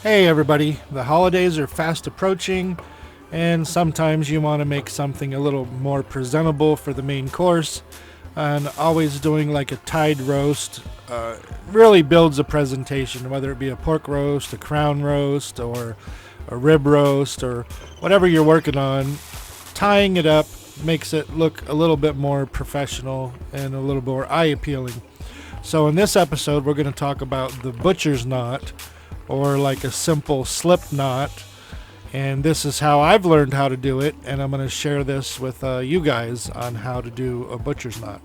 Hey everybody, the holidays are fast approaching and sometimes you want to make something a little more presentable for the main course, and always doing like a tied roast really builds a presentation, whether it be a pork roast, a crown roast, or a rib roast, or whatever you're working on. Tying it up makes it look a little bit more professional and a little more eye appealing. So in this episode we're going to talk about the butcher's knot, or like a simple slip knot, and this is how I've learned how to do it, and I'm going to share this with you guys on how to do a butcher's knot.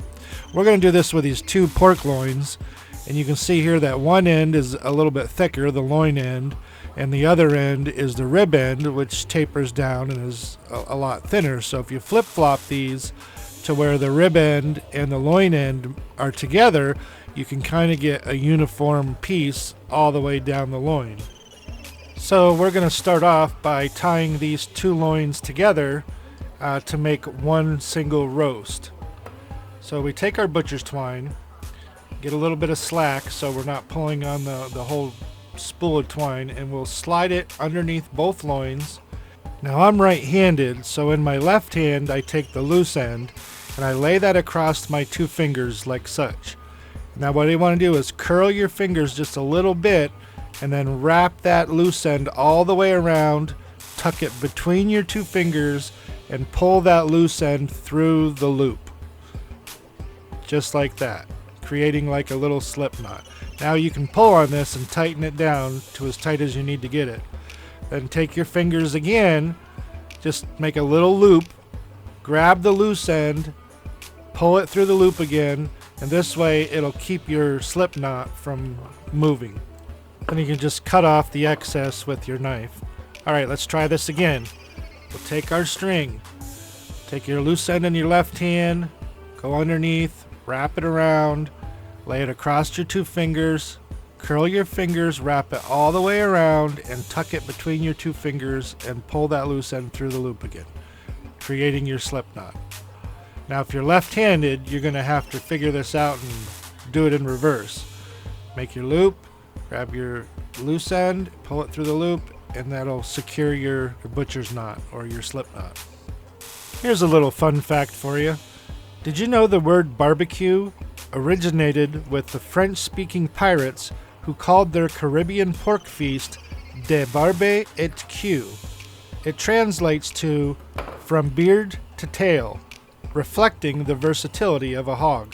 We're going to do this with these two pork loins, and you can see here that one end is a little bit thicker, the loin end, and the other end is the rib end, which tapers down and is a lot thinner. So if you flip-flop these to where the rib end and the loin end are together, you can kind of get a uniform piece all the way down the loin. So we're going to start off by tying these two loins together to make one single roast. So we take our butcher's twine, get a little bit of slack so we're not pulling on the whole spool of twine, and we'll slide it underneath both loins. Now I'm right-handed, so in my left hand I take the loose end and I lay that across my two fingers like such. Now what you want to do is curl your fingers just a little bit and then wrap that loose end all the way around, tuck it between your two fingers, and pull that loose end through the loop. Just like that, creating like a little slip knot. Now you can pull on this and tighten it down to as tight as you need to get it. Then take your fingers again, just make a little loop, grab the loose end, pull it through the loop again, and this way it'll keep your slip knot from moving. Then you can just cut off the excess with your knife. Alright, let's try this again. We'll take our string, take your loose end in your left hand, go underneath, wrap it around, lay it across your two fingers, curl your fingers, wrap it all the way around, and tuck it between your two fingers and pull that loose end through the loop again, creating your slip knot. Now if you're left-handed, you're going to have to figure this out and do it in reverse. Make your loop, grab your loose end, pull it through the loop, and that'll secure your butcher's knot or your slip knot. Here's a little fun fact for you. Did you know the word barbecue originated with the French-speaking pirates who called their Caribbean pork feast de barbe et queue? It translates to from beard to tail, reflecting the versatility of a hog.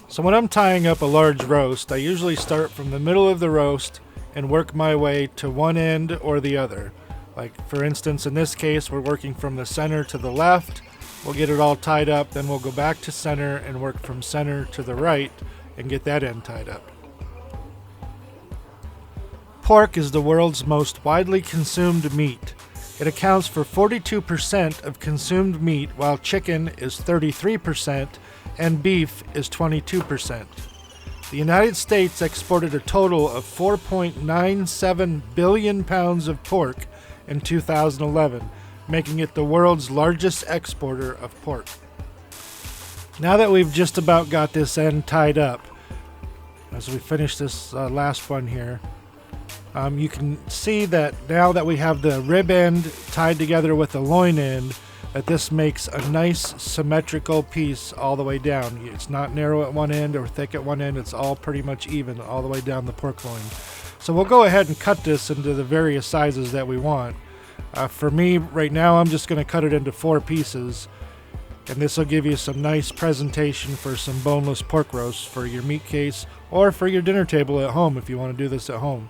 So when I'm tying up a large roast, I usually start from the middle of the roast and work my way to one end or the other. Like for instance, in this case, we're working from the center to the left. We'll get it all tied up, then we'll go back to center and work from center to the right and get that end tied up. Pork is the world's most widely consumed meat. It accounts for 42% of consumed meat, while chicken is 33% and beef is 22%. The United States exported a total of 4.97 billion pounds of pork in 2011, making it the world's largest exporter of pork. Now that we've just about got this end tied up, as we finish this last one here, you can see that now that we have the rib end tied together with the loin end, that this makes a nice symmetrical piece all the way down. It's not narrow at one end or thick at one end, it's all pretty much even all the way down the pork loin. So we'll go ahead and cut this into the various sizes that we want. For me right now, I'm just going to cut it into 4 pieces, and this will give you some nice presentation for some boneless pork roasts for your meat case or for your dinner table at home if you want to do this at home.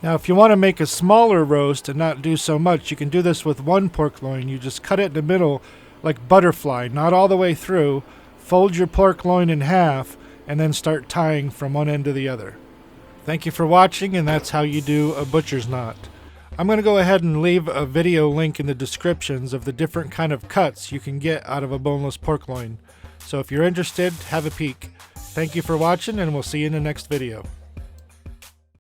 Now if you want to make a smaller roast and not do so much, you can do this with one pork loin. You just cut it in the middle like butterfly, not all the way through. Fold your pork loin in half and then start tying from one end to the other. Thank you for watching, and that's how you do a butcher's knot. I'm going to go ahead and leave a video link in the descriptions of the different kind of cuts you can get out of a boneless pork loin. So if you're interested, have a peek. Thank you for watching, and we'll see you in the next video.